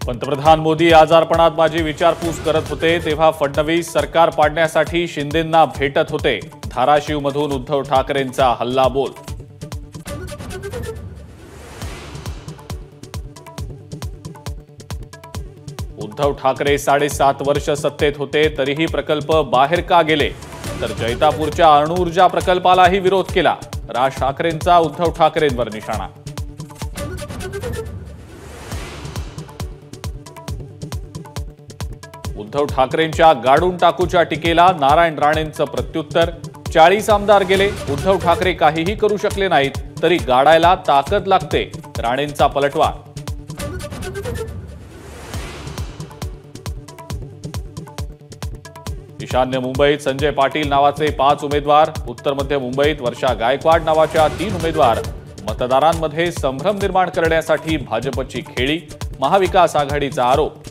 पंतप्रधान मोदी आजारपणात माझी विचारपूस करत होते तेव्हा फडणवीस सरकार पाडण्यासाठी शिंदेंना भेटत होते। धाराशिवमधून उद्धव ठाकरेंचा हल्लाबोल। उद्धव ठाकरे 7.5 वर्ष सत्तेत होते तरीही प्रकल्प बाहेर का गेले, तर जैतापूरच्या अणुऊर्जा प्रकल्पालाही विरोध केला। राज ठाकरेंचा उद्धव ठाकरेंवर निशाणा। उद्धव ठाकरेंच्या गाडून टाकूच्या टीकेला नारायण राणेंचं प्रत्युत्तर। 40 आमदार गेले, उद्धव ठाकरे काहीही करू शकले नाहीत, तरी गाडायला ताकद लागते, राणेंचा पलटवार। ईशान्य मुंबईत संजय पाटील नावाचे 5 उमेदवार, उत्तर मध्य मुंबईत वर्षा गायकवाड नावाच्या 3 उमेदवार। मतदारांमध्ये संभ्रम निर्माण करण्यासाठी भाजपची खेळी, महाविकास आघाडीचा आरोप।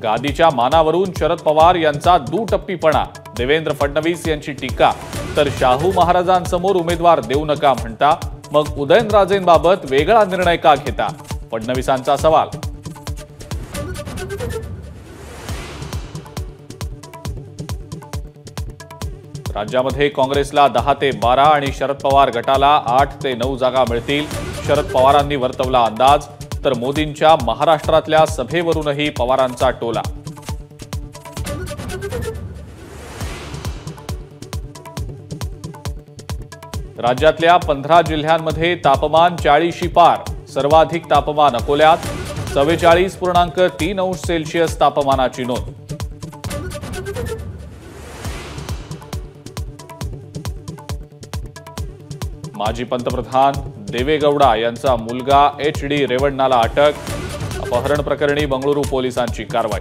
गादीच्या मानावरून शरद पवार यांचा दुटप्पीपणा, देवेंद्र फडणवीस यांची टीका। तर शाहू महाराजांसमोर उमेदवार देऊ नका म्हणता, मग उदयनराजेंबाबत वेगळा निर्णय का घेता, फडणवीसांचा सवाल। राज्यामध्ये काँग्रेसला 10 ते 12 आणि शरद पवार गटाला 8 ते 9 जागा मिळतील, शरद पवारांनी वर्तवला अंदाज। तर मोदींच्या महाराष्ट्रातल्या सभेवरूनही पवारांचा टोला। राज्यातल्या 15 जिल्ह्यांमध्ये तापमान 40शी पार, सर्वाधिक तापमान अकोल्यात 44.3 अंश सेल्सिअस तापमानाची नोंद। माजी पंतप्रधान देवेगौडा यांचा मुलगा HD रेवण्णाला अटक, अपहरण प्रकरणी बंगळुरू पोलिसांची कारवाई।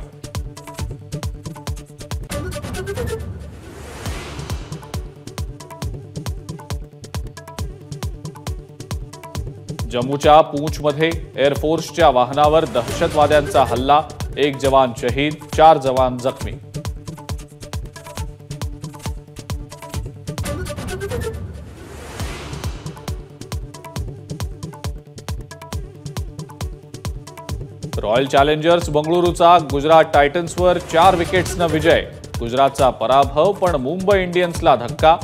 जम्मूच्या पूंछमध्ये एअरफोर्सच्या वाहनावर दहशतवाद्यांचा हल्ला, 1 जवान शहीद, 4 जवान जखमी। रॉयल चॅलेंजर्स बंगळुरूचा गुजरात टायटन्सवर 4 विकेट्सनं विजय, गुजरातचा पराभव पण मुंबई इंडियन्सला धक्का।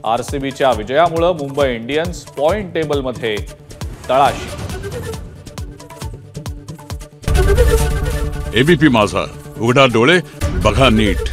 RCBच्या विजयामुळे मुंबई इंडियन्स पॉइंट टेबलमध्ये तळाशी। ABP माझा, उघडा डोळे बघा नीट।